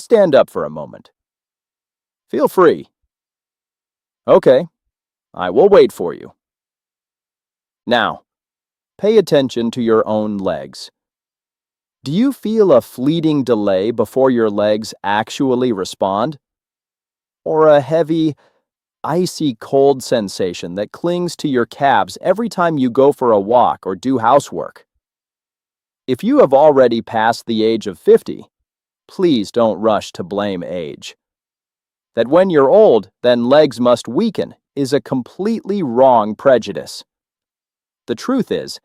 stand up for a moment. Feel free. Okay, I will wait for you. Now, pay attention to your own legs. Do you feel a fleeting delay before your legs actually respond? Or a heavy, icy cold sensation that clings to your calves every time you go for a walk or do housework? If you have already passed the age of 50, please don't rush to blame age. That when you're old, then legs must weaken is a completely wrong prejudice. The truth is,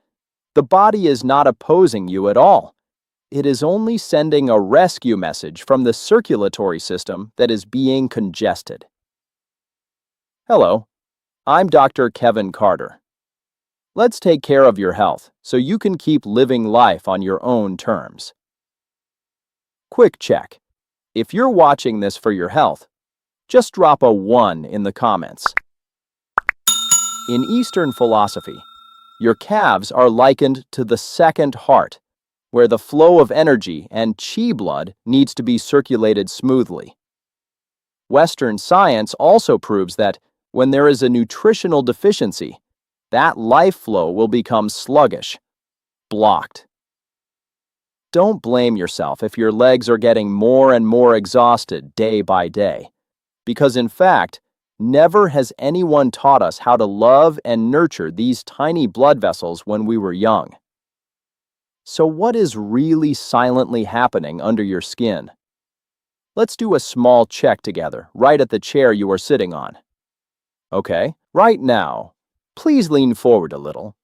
the body is not opposing you at all. It is only sending a rescue message from the circulatory system that is being congested. Hello, I'm Dr. Kevin Carter. Let's take care of your health so you can keep living life on your own terms. Quick check. If you're watching this for your health, just drop a 1 in the comments. In Eastern philosophy, your calves are likened to the second heart, where the flow of energy and qi blood needs to be circulated smoothly. Western science also proves that when there is a nutritional deficiency, that life flow will become sluggish, blocked. Don't blame yourself if your legs are getting more and more exhausted day by day, because in fact, never has anyone taught us how to love and nurture these tiny blood vessels when we were young. So what is really silently happening under your skin? Let's do a small check together, right at the chair you are sitting on. Okay, right now, please lean forward a little.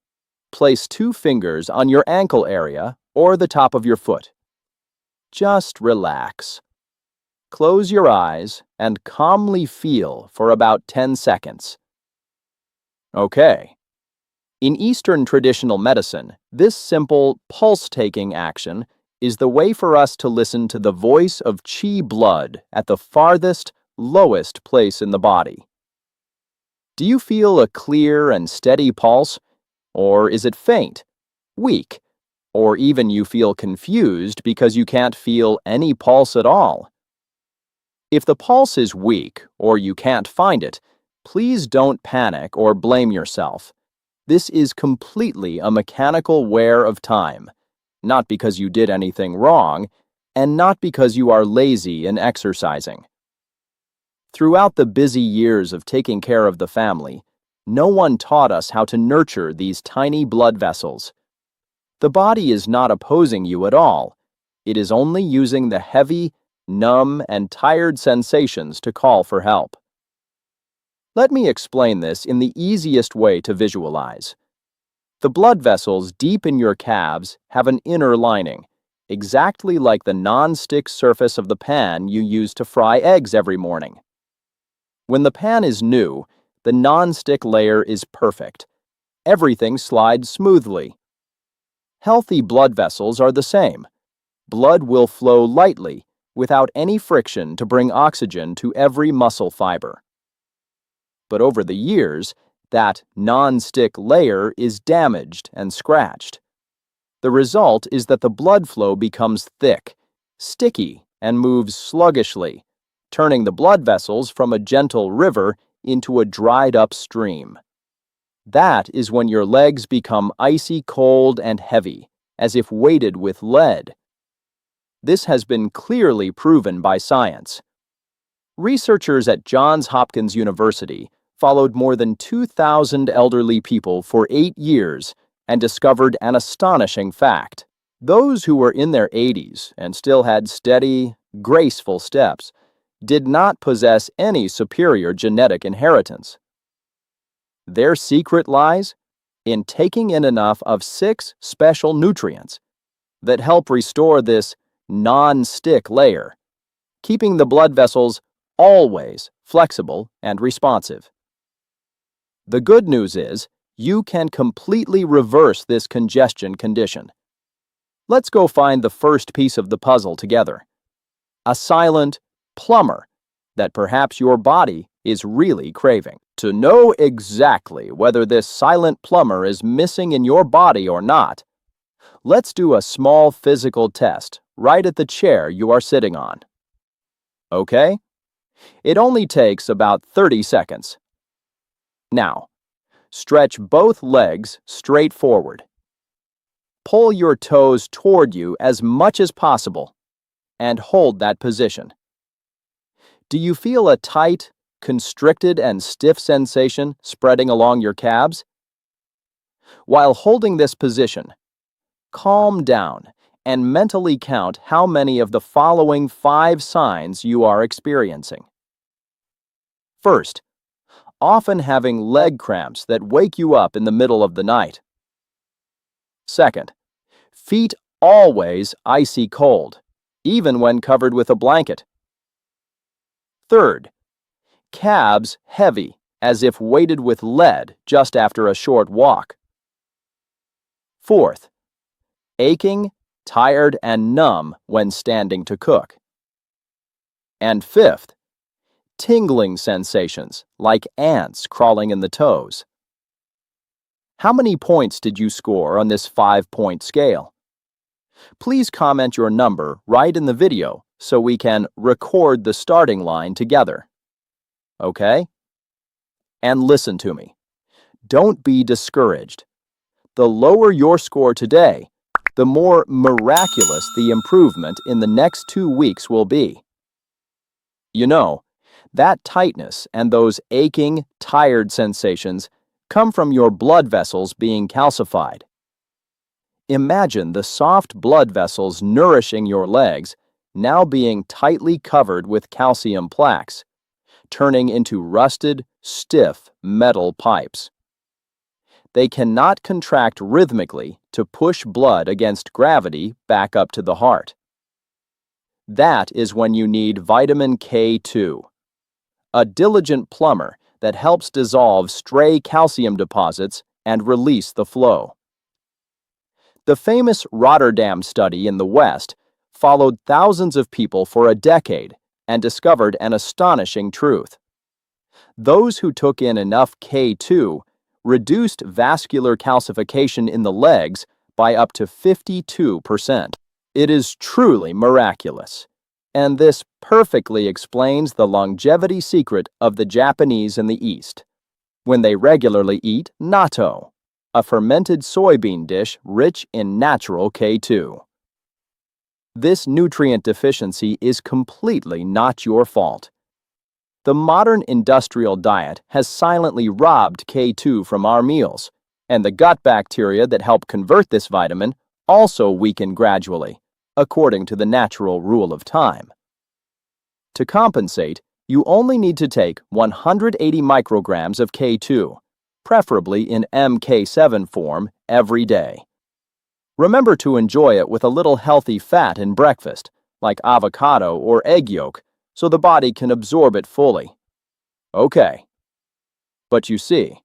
Place 2 fingers on your ankle area or the top of your foot. Just relax. Close your eyes and calmly feel for about 10 seconds. Okay. In Eastern traditional medicine, this simple pulse-taking action is the way for us to listen to the voice of qi blood at the farthest, lowest place in the body. Do you feel a clear and steady pulse? Or is it faint, weak, or even you feel confused because you can't feel any pulse at all? If the pulse is weak or you can't find it, please don't panic or blame yourself. This is completely a mechanical wear of time, not because you did anything wrong, and not because you are lazy in exercising. Throughout the busy years of taking care of the family, no one taught us how to nurture these tiny blood vessels. The body is not opposing you at all. It is only using the heavy, numb, and tired sensations to call for help. Let me explain this in the easiest way to visualize. The blood vessels deep in your calves have an inner lining, exactly like the non-stick surface of the pan you use to fry eggs every morning. When the pan is new, the non-stick layer is perfect. Everything slides smoothly. Healthy blood vessels are the same. Blood will flow lightly, without any friction to bring oxygen to every muscle fiber. But over the years, that non-stick layer is damaged and scratched. The result is that the blood flow becomes thick, sticky, and moves sluggishly, turning the blood vessels from a gentle river into a dried-up stream. That is when your legs become icy cold and heavy, as if weighted with lead. This has been clearly proven by science. Researchers at Johns Hopkins University followed more than 2,000 elderly people for 8 years and discovered an astonishing fact. Those who were in their 80s and still had steady, graceful steps did not possess any superior genetic inheritance. Their secret lies in taking in enough of 6 special nutrients that help restore this non-stick layer, keeping the blood vessels always flexible and responsive. The good news is, you can completely reverse this congestion condition. Let's go find the first piece of the puzzle together. A silent plumber that perhaps your body is really craving. To know exactly whether this silent plumber is missing in your body or not, let's do a small physical test right at the chair you are sitting on. Okay? It only takes about 30 seconds. Now, stretch both legs straight forward. Pull your toes toward you as much as possible and hold that position. Do you feel a tight, constricted, and stiff sensation spreading along your calves? While holding this position, calm down and mentally count how many of the following 5 signs you are experiencing. First, often having leg cramps that wake you up in the middle of the night. Second, feet always icy cold, even when covered with a blanket. Third, calves heavy, as if weighted with lead just after a short walk. Fourth, aching, tired, and numb when standing to cook. And fifth, tingling sensations like ants crawling in the toes. How many points did you score on this 5-point scale? Please comment your number right in the video so we can record the starting line together. Okay? And listen to me. Don't be discouraged. The lower your score today, the more miraculous the improvement in the next 2 weeks will be. You know, that tightness and those aching, tired sensations come from your blood vessels being calcified. Imagine the soft blood vessels nourishing your legs now being tightly covered with calcium plaques, turning into rusted, stiff metal pipes. They cannot contract rhythmically to push blood against gravity back up to the heart. That is when you need vitamin K2, a diligent plumber that helps dissolve stray calcium deposits and release the flow. The famous Rotterdam study in the West followed thousands of people for a decade and discovered an astonishing truth. Those who took in enough K2 reduced vascular calcification in the legs by up to 52%. It is truly miraculous, and this perfectly explains the longevity secret of the Japanese in the East, when they regularly eat natto, a fermented soybean dish rich in natural K2. This nutrient deficiency is completely not your fault. The modern industrial diet has silently robbed K2 from our meals, and the gut bacteria that help convert this vitamin also weaken gradually, according to the natural rule of time. To compensate, you only need to take 180 micrograms of K2, preferably in MK7 form, every day. Remember to enjoy it with a little healthy fat in breakfast, like avocado or egg yolk, so the body can absorb it fully. Okay. But you see,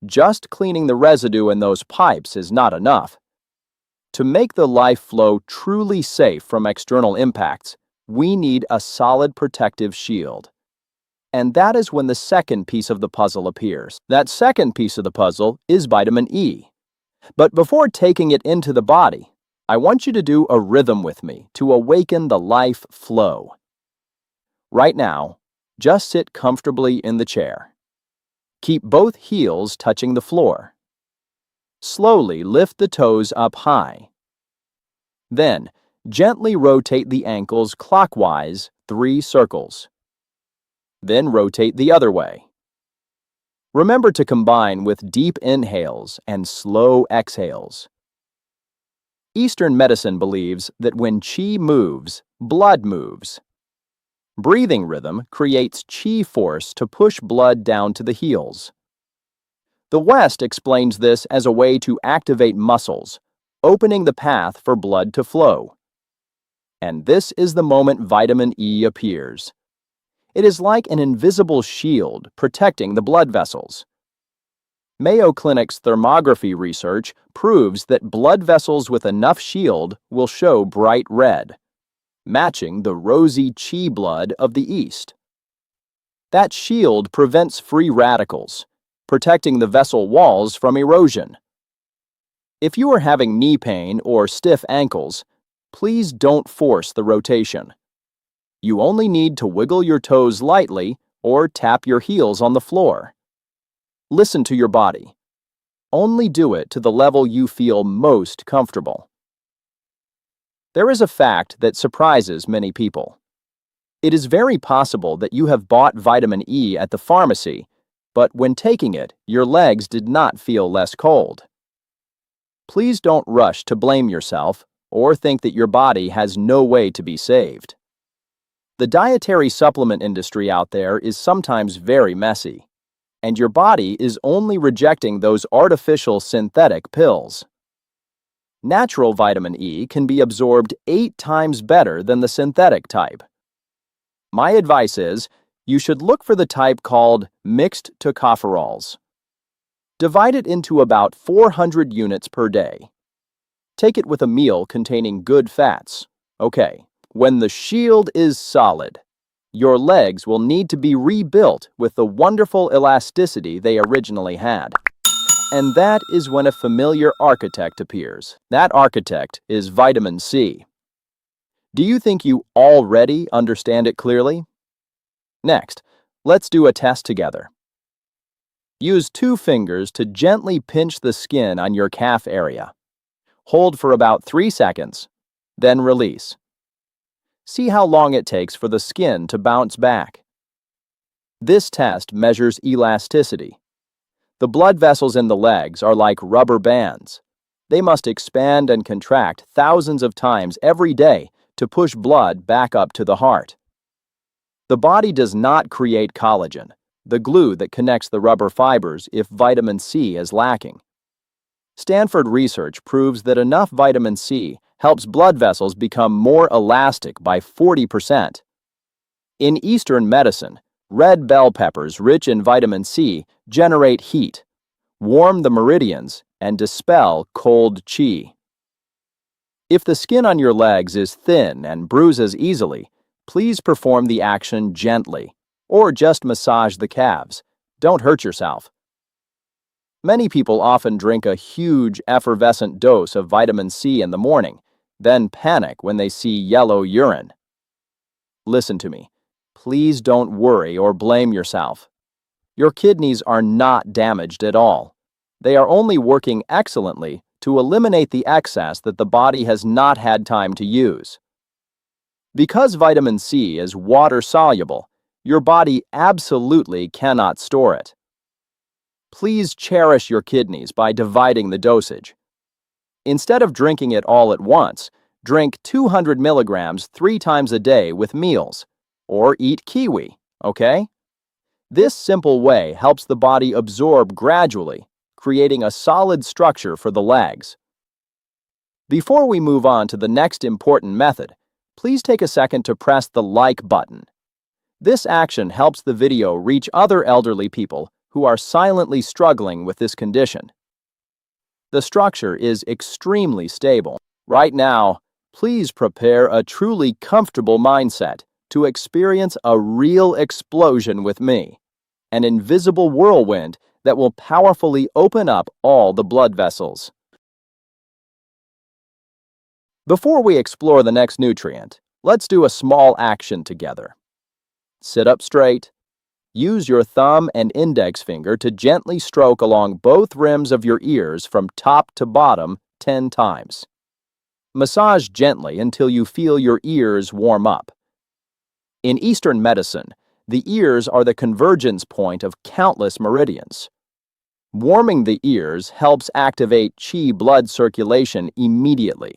just cleaning the residue in those pipes is not enough. To make the life flow truly safe from external impacts, we need a solid protective shield. And that is when the second piece of the puzzle appears. That second piece of the puzzle is vitamin E. But before taking it into the body, I want you to do a rhythm with me to awaken the life flow. Right now, just sit comfortably in the chair. Keep both heels touching the floor. Slowly lift the toes up high. Then, gently rotate the ankles clockwise 3 circles. Then rotate the other way. Remember to combine with deep inhales and slow exhales. Eastern medicine believes that when qi moves, blood moves. Breathing rhythm creates qi force to push blood down to the heels. The West explains this as a way to activate muscles, opening the path for blood to flow. And this is the moment vitamin E appears. It is like an invisible shield protecting the blood vessels. Mayo Clinic's thermography research proves that blood vessels with enough shield will show bright red, matching the rosy qi blood of the East. That shield prevents free radicals, protecting the vessel walls from erosion. If you are having knee pain or stiff ankles, please don't force the rotation. You only need to wiggle your toes lightly or tap your heels on the floor. Listen to your body. Only do it to the level you feel most comfortable. There is a fact that surprises many people. It is very possible that you have bought vitamin E at the pharmacy, but when taking it, your legs did not feel less cold. Please don't rush to blame yourself or think that your body has no way to be saved. The dietary supplement industry out there is sometimes very messy, and your body is only rejecting those artificial synthetic pills. Natural vitamin E can be absorbed 8 times better than the synthetic type. My advice is, you should look for the type called mixed tocopherols. Divide it into about 400 units per day. Take it with a meal containing good fats. Okay, when the shield is solid, your legs will need to be rebuilt with the wonderful elasticity they originally had. And that is when a familiar architect appears. That architect is vitamin C. Do you think you already understand it clearly? Next, let's do a test together. Use 2 fingers to gently pinch the skin on your calf area. Hold for about 3 seconds, then release. See how long it takes for the skin to bounce back. This test measures elasticity. The blood vessels in the legs are like rubber bands. They must expand and contract thousands of times every day to push blood back up to the heart. The body does not create collagen, the glue that connects the rubber fibers, if vitamin C is lacking. Stanford research proves that enough vitamin C helps blood vessels become more elastic by 40%. In Eastern medicine, red bell peppers rich in vitamin C generate heat, warm the meridians, and dispel cold qi. If the skin on your legs is thin and bruises easily, please perform the action gently, or just massage the calves. Don't hurt yourself. Many people often drink a huge effervescent dose of vitamin C in the morning, then panic when they see yellow urine. Listen to me. Please don't worry or blame yourself. Your kidneys are not damaged at all. They are only working excellently to eliminate the excess that the body has not had time to use. Because vitamin C is water-soluble, your body absolutely cannot store it. Please cherish your kidneys by dividing the dosage. Instead of drinking it all at once, drink 200 milligrams 3 times a day with meals, or eat kiwi, okay? This simple way helps the body absorb gradually, creating a solid structure for the legs. Before we move on to the next important method, please take a second to press the like button. This action helps the video reach other elderly people who are silently struggling with this condition. The structure is extremely stable. Right now, please prepare a truly comfortable mindset to experience a real explosion with me, an invisible whirlwind that will powerfully open up all the blood vessels. Before we explore the next nutrient, let's do a small action together. Sit up straight. Use your thumb and index finger to gently stroke along both rims of your ears from top to bottom 10 times. Massage gently until you feel your ears warm up. In Eastern medicine, the ears are the convergence point of countless meridians. Warming the ears helps activate qi blood circulation immediately.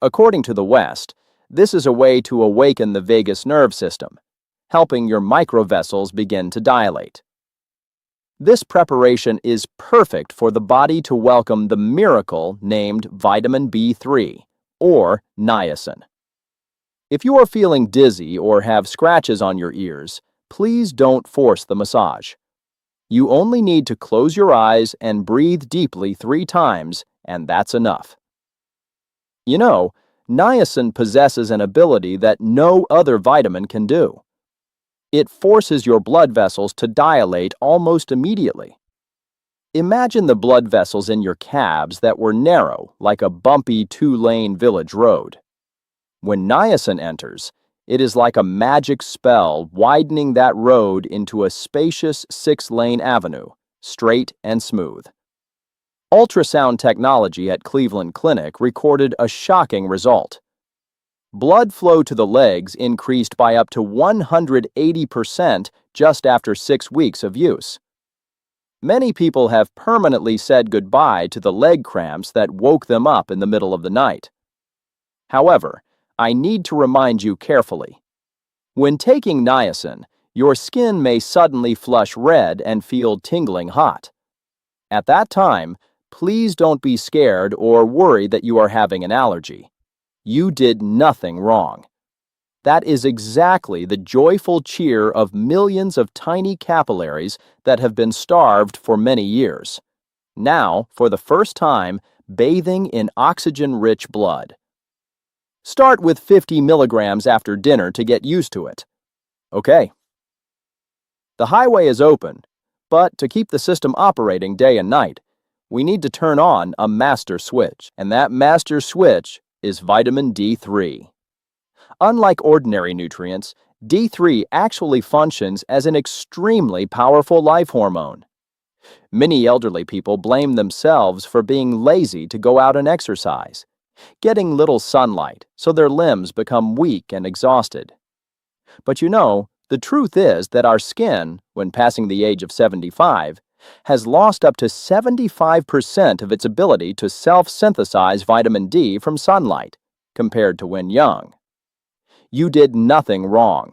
According to the West, this is a way to awaken the vagus nerve system, helping your microvessels begin to dilate. This preparation is perfect for the body to welcome the miracle named vitamin B3, or niacin. If you are feeling dizzy or have scratches on your ears, please don't force the massage. You only need to close your eyes and breathe deeply 3 times, and that's enough. You know, niacin possesses an ability that no other vitamin can do. It forces your blood vessels to dilate almost immediately. Imagine the blood vessels in your calves that were narrow, like a bumpy 2-lane village road. When niacin enters, It is like a magic spell widening that road into a spacious 6-lane avenue, straight and smooth. Ultrasound technology at Cleveland Clinic recorded a shocking result. Blood flow to the legs increased by up to 180% just after 6 weeks of use. Many people have permanently said goodbye to the leg cramps that woke them up in the middle of the night. However, I need to remind you carefully. When taking niacin, your skin may suddenly flush red and feel tingling hot. At that time, please don't be scared or worry that you are having an allergy. You did nothing wrong. That is exactly the joyful cheer of millions of tiny capillaries that have been starved for many years. Now, for the first time, bathing in oxygen-rich blood. Start with 50 milligrams after dinner to get used to it. Okay. The highway is open, but to keep the system operating day and night, we need to turn on a master switch, and that master switch is vitamin D3. Unlike ordinary nutrients, D3 actually functions as an extremely powerful life hormone. Many elderly people blame themselves for being lazy to go out and exercise, getting little sunlight, so their limbs become weak and exhausted. But you know, the truth is that our skin, when passing the age of 75, has lost up to 75% of its ability to self-synthesize vitamin D from sunlight, compared to when young. You did nothing wrong.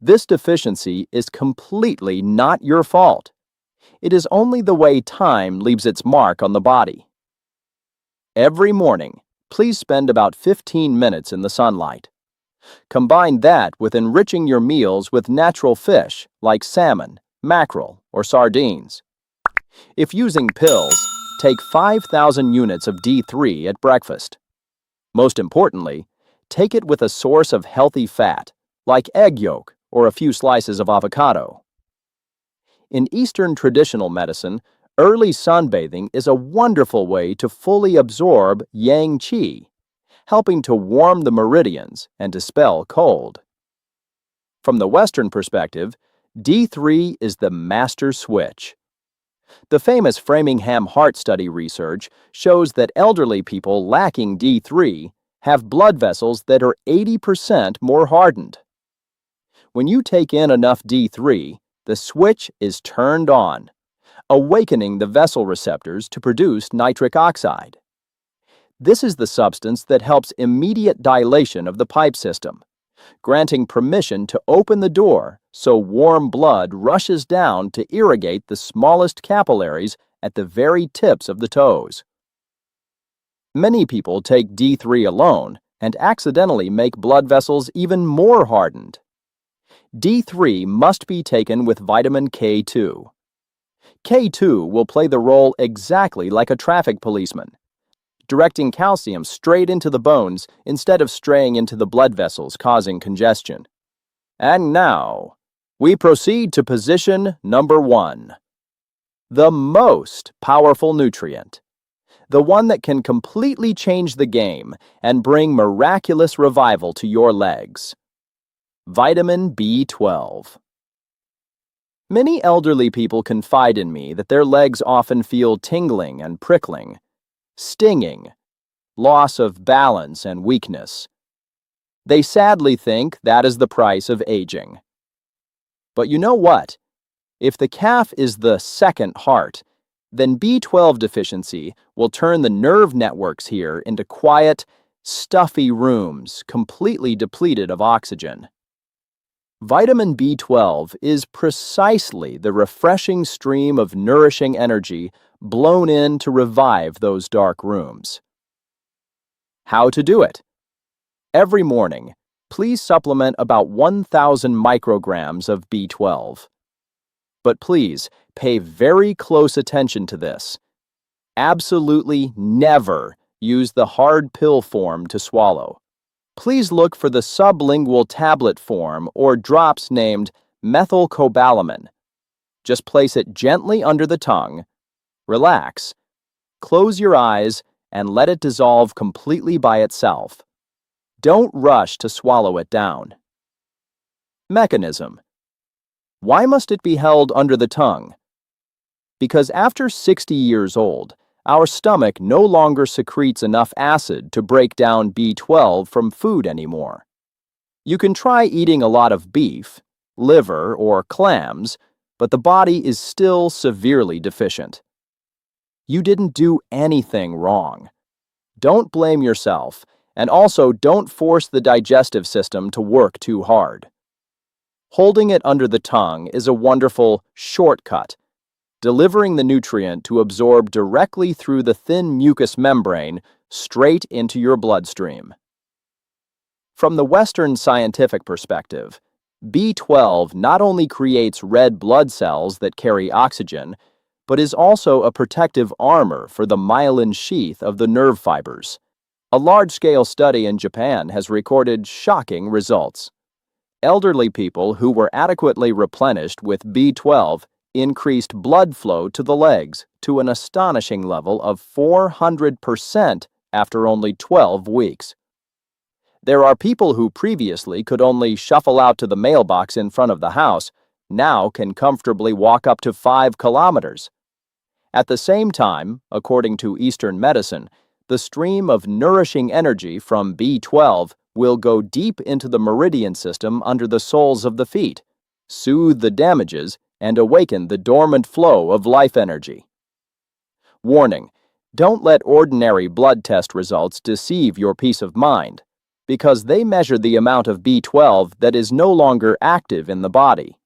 This deficiency is completely not your fault. It is only the way time leaves its mark on the body. Every morning, please spend about 15 minutes in the sunlight. Combine that with enriching your meals with natural fish like salmon, mackerel, or sardines. If using pills, take 5,000 units of D3 at breakfast. Most importantly, take it with a source of healthy fat, like egg yolk or a few slices of avocado. In Eastern traditional medicine, early sunbathing is a wonderful way to fully absorb yang qi, helping to warm the meridians and dispel cold. From the Western perspective, D3 is the master switch. The famous Framingham Heart Study research shows that elderly people lacking D3 have blood vessels that are 80% more hardened. When you take in enough D3, the switch is turned on, awakening the vessel receptors to produce nitric oxide. This is the substance that helps immediate dilation of the pipe system, granting permission to open the door so warm blood rushes down to irrigate the smallest capillaries at the very tips of the toes. Many people take D3 alone and accidentally make blood vessels even more hardened. D3 must be taken with vitamin K2. K2 will play the role exactly like a traffic policeman, directing calcium straight into the bones instead of straying into the blood vessels causing congestion. And now, we proceed to position number 1. The most powerful nutrient. The one that can completely change the game and bring miraculous revival to your legs. Vitamin B12. Many elderly people confide in me that their legs often feel tingling and prickling, stinging, loss of balance and weakness. They sadly think that is the price of aging. But you know what? If the calf is the second heart, then B12 deficiency will turn the nerve networks here into quiet, stuffy rooms completely depleted of oxygen. Vitamin B12 is precisely the refreshing stream of nourishing energy blown in to revive those dark rooms. How to do it? Every morning, please supplement about 1,000 micrograms of B12. But please, pay very close attention to this. Absolutely never use the hard pill form to swallow. Please look for the sublingual tablet form or drops named methylcobalamin. Just place it gently under the tongue, relax, close your eyes, and let it dissolve completely by itself. Don't rush to swallow it down. Mechanism. Why must it be held under the tongue? Because after 60 years old, our stomach no longer secretes enough acid to break down B12 from food anymore. You can try eating a lot of beef, liver, or clams, but the body is still severely deficient. You didn't do anything wrong. Don't blame yourself, and also don't force the digestive system to work too hard. Holding it under the tongue is a wonderful shortcut, delivering the nutrient to absorb directly through the thin mucous membrane straight into your bloodstream. From the Western scientific perspective, B12 not only creates red blood cells that carry oxygen, but is also a protective armor for the myelin sheath of the nerve fibers. A large-scale study in Japan has recorded shocking results. Elderly people who were adequately replenished with B12 increased blood flow to the legs to an astonishing level of 400% after only 12 weeks. There are people who previously could only shuffle out to the mailbox in front of the house, now can comfortably walk up to 5 kilometers. At the same time, according to Eastern medicine, the stream of nourishing energy from B12 will go deep into the meridian system under the soles of the feet, soothe the damages, and awaken the dormant flow of life energy. Warning: don't let ordinary blood test results deceive your peace of mind, because they measure the amount of B12 that is no longer active in the body.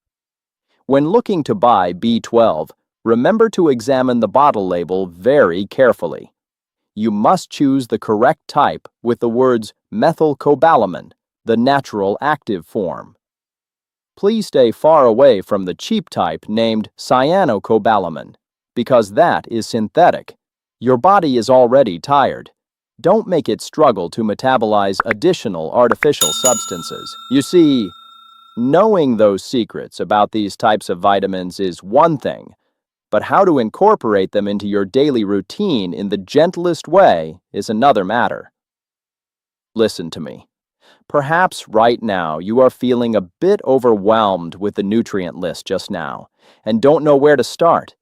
When looking to buy B12, remember to examine the bottle label very carefully. You must choose the correct type with the words methylcobalamin, the natural active form. Please stay far away from the cheap type named cyanocobalamin, because that is synthetic. Your body is already tired. Don't make it struggle to metabolize additional artificial substances. You see, knowing those secrets about these types of vitamins is one thing, but how to incorporate them into your daily routine in the gentlest way is another matter. Listen to me. Perhaps right now you are feeling a bit overwhelmed with the nutrient list just now and don't know where to start.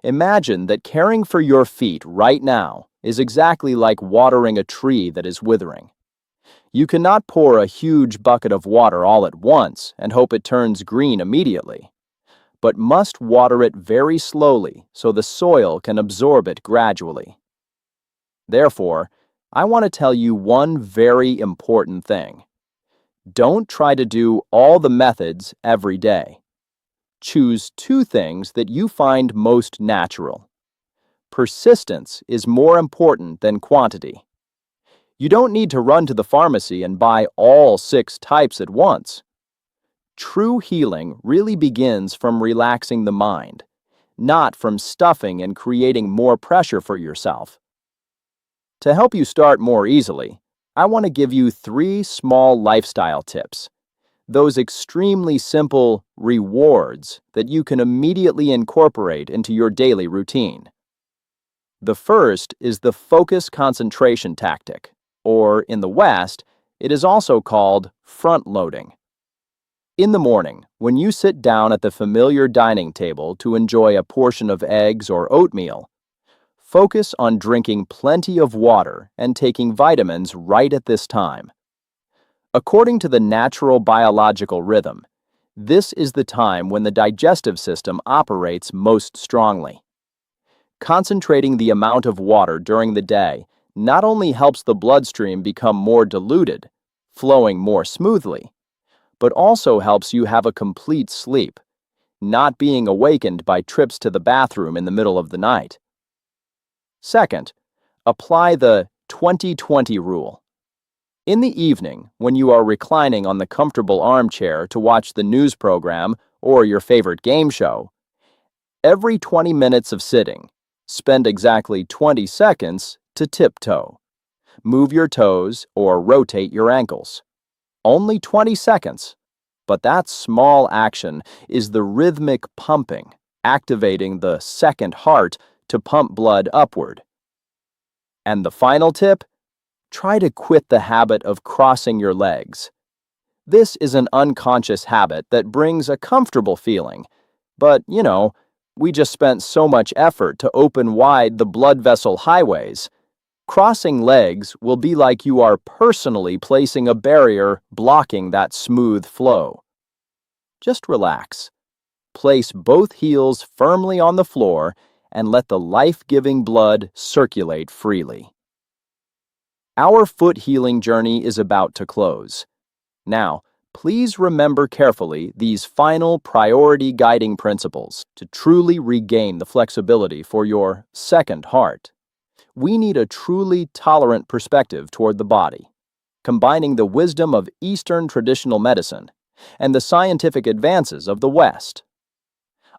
Imagine that caring for your feet right now is exactly like watering a tree that is withering. You cannot pour a huge bucket of water all at once and hope it turns green immediately, but must water it very slowly so the soil can absorb it gradually. Therefore, I want to tell you one very important thing. Don't try to do all the methods every day. Choose 2 things that you find most natural. Persistence is more important than quantity. You don't need to run to the pharmacy and buy all 6 types at once. True healing really begins from relaxing the mind, not from stuffing and creating more pressure for yourself. To help you start more easily, I want to give you 3 small lifestyle tips. Those extremely simple rewards that you can immediately incorporate into your daily routine. The first is the focus concentration tactic, or in the West, it is also called front-loading. In the morning, when you sit down at the familiar dining table to enjoy a portion of eggs or oatmeal, focus on drinking plenty of water and taking vitamins right at this time. According to the natural biological rhythm, this is the time when the digestive system operates most strongly. Concentrating the amount of water during the day not only helps the bloodstream become more diluted, flowing more smoothly, but also helps you have a complete sleep, not being awakened by trips to the bathroom in the middle of the night. Second, apply the 20-20 rule. In the evening, when you are reclining on the comfortable armchair to watch the news program or your favorite game show, every 20 minutes of sitting, spend exactly 20 seconds to tiptoe. Move your toes or rotate your ankles. Only 20 seconds, but that small action is the rhythmic pumping, activating the second heart to pump blood upward. And the final tip? Try to quit the habit of crossing your legs. This is an unconscious habit that brings a comfortable feeling, but, we just spent so much effort to open wide the blood vessel highways. Crossing legs will be like you are personally placing a barrier blocking that smooth flow. Just relax. Place both heels firmly on the floor and let the life-giving blood circulate freely. Our foot healing journey is about to close. Now, please remember carefully these final priority guiding principles to truly regain the flexibility for your second heart. We need a truly tolerant perspective toward the body, combining the wisdom of Eastern traditional medicine and the scientific advances of the West.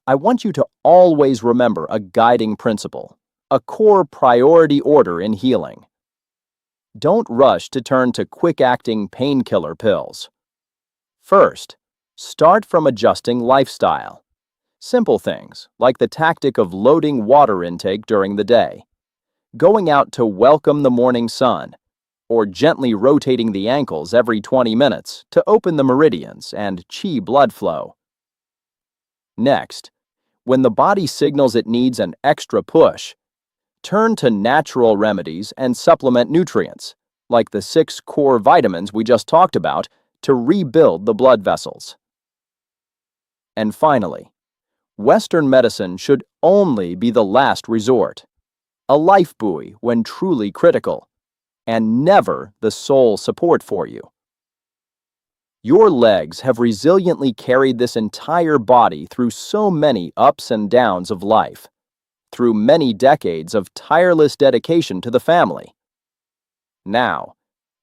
I want you to always remember a guiding principle, a core priority order in healing. Don't rush to turn to quick-acting painkiller pills. First, start from adjusting lifestyle. Simple things like the tactic of loading water intake during the day, going out to welcome the morning sun, or gently rotating the ankles every 20 minutes to open the meridians and qi blood flow. Next, when the body signals it needs an extra push, turn to natural remedies and supplement nutrients, like the 6 core vitamins we just talked about, to rebuild the blood vessels. And finally, Western medicine should only be the last resort, a life buoy when truly critical, and never the sole support for you. Your legs have resiliently carried this entire body through so many ups and downs of life, through many decades of tireless dedication to the family. Now,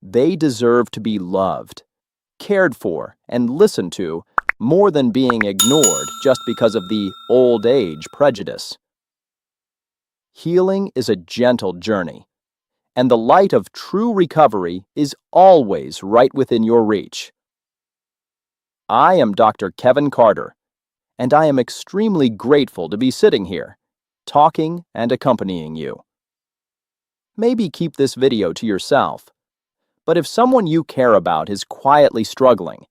they deserve to be loved, cared for, and listened to more than being ignored just because of the old age prejudice. Healing is a gentle journey, and the light of true recovery is always right within your reach. I am Dr. Kevin Carter, and I am extremely grateful to be sitting here, talking and accompanying you. Maybe keep this video to yourself, but if someone you care about is quietly struggling,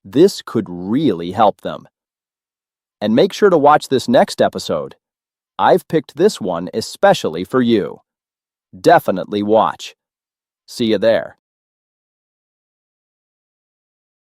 this could really help them. And make sure to watch this next episode. I've picked this one especially for you. Definitely watch. See you there.